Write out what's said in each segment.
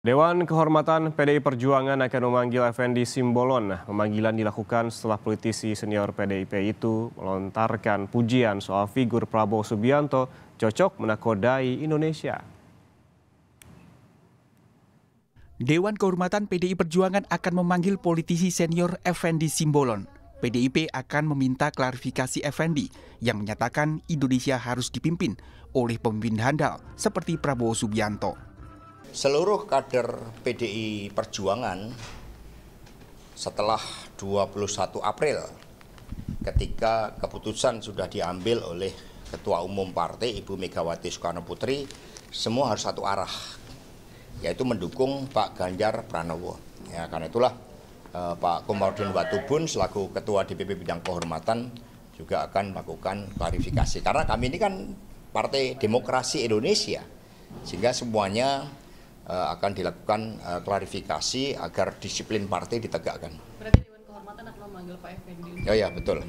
Dewan Kehormatan PDI Perjuangan akan memanggil Effendi Simbolon. Pemanggilan dilakukan setelah politisi senior PDIP itu melontarkan pujian soal figur Prabowo Subianto cocok menakodai Indonesia. Dewan Kehormatan PDI Perjuangan akan memanggil politisi senior Effendi Simbolon. PDIP akan meminta klarifikasi Effendi yang menyatakan Indonesia harus dipimpin oleh pemimpin handal seperti Prabowo Subianto. Seluruh kader PDI Perjuangan setelah 21 April ketika keputusan sudah diambil oleh Ketua Umum Partai Ibu Megawati Soekarno Putri, semua harus satu arah, yaitu mendukung Pak Ganjar Pranowo. Ya, karena itulah Pak Komarudin Watubun selaku Ketua DPP Bidang Kehormatan juga akan melakukan klarifikasi. Karena kami ini kan Partai Demokrasi Indonesia, sehingga semuanya akan dilakukan klarifikasi agar disiplin partai ditegakkan. Berarti Dewan Kehormatan akan memanggil Pak Effendi? Ya, betul.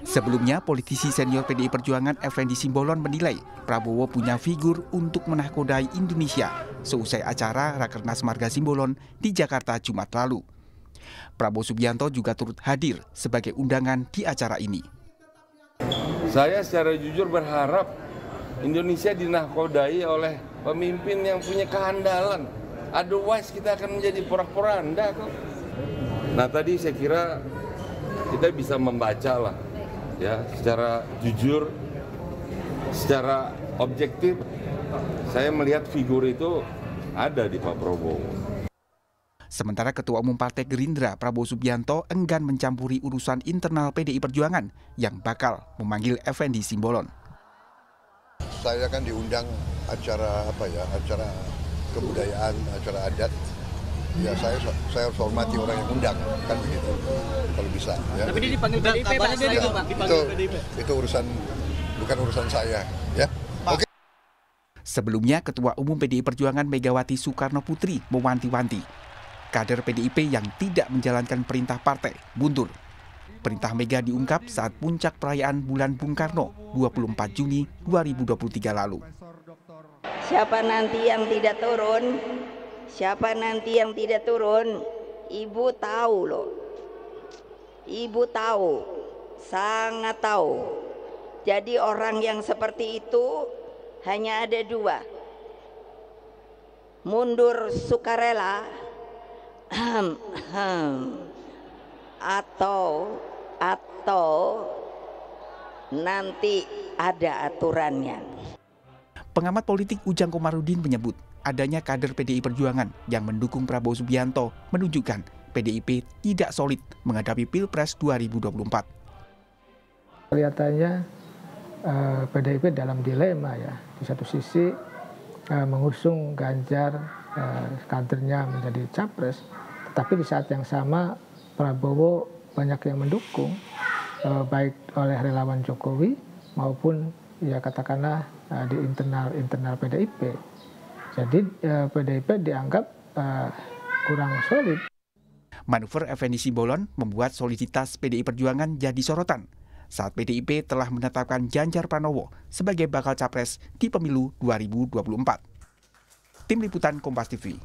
Sebelumnya, politisi senior PDI Perjuangan Effendi Simbolon menilai Prabowo punya figur untuk menakodai Indonesia seusai acara Rakernas Marga Simbolon di Jakarta Jumat lalu. Prabowo Subianto juga turut hadir sebagai undangan di acara ini. Saya secara jujur berharap Indonesia dinakodai oleh pemimpin yang punya kehandalan. Otherwise kita akan menjadi porak-poranda kok. Nah, tadi saya kira kita bisa membaca lah, ya, secara jujur, secara objektif. Saya melihat figur itu ada di Pak Prabowo. Sementara Ketua Umum Partai Gerindra Prabowo Subianto enggan mencampuri urusan internal PDI Perjuangan yang bakal memanggil Effendi Simbolon. Saya kan diundang acara acara kebudayaan, acara adat. Ya saya harus hormati orang yang undang, kan begitu. Kalau bisa. Ya. Tapi dia dipanggil PDIP, Pak. Itu urusan, bukan urusan saya. Ya. Oke. Sebelumnya, Ketua Umum PDI Perjuangan Megawati Soekarno Putri mewanti-wanti kader PDIP yang tidak menjalankan perintah partai mundur. Perintah Mega diungkap saat puncak perayaan Bulan Bung Karno 24 Juni 2023 lalu. Siapa nanti yang tidak turun? Siapa nanti yang tidak turun? Ibu tahu loh. Ibu tahu, sangat tahu. Jadi orang yang seperti itu hanya ada dua. Mundur sukarela atau nanti ada aturannya. Pengamat politik Ujang Komarudin menyebut adanya kader PDI Perjuangan yang mendukung Prabowo Subianto menunjukkan PDIP tidak solid menghadapi Pilpres 2024. Kelihatannya PDIP dalam dilema ya. Di satu sisi mengusung Ganjar kadernya menjadi capres, tetapi di saat yang sama Prabowo banyak yang mendukung, baik oleh relawan Jokowi maupun ya katakanlah di internal PDIP. Jadi PDIP dianggap kurang solid. Manuver Effendi Simbolon membuat soliditas PDI Perjuangan jadi sorotan saat PDIP telah menetapkan Ganjar Pranowo sebagai bakal capres di pemilu 2024. Tim Liputan Kompas TV.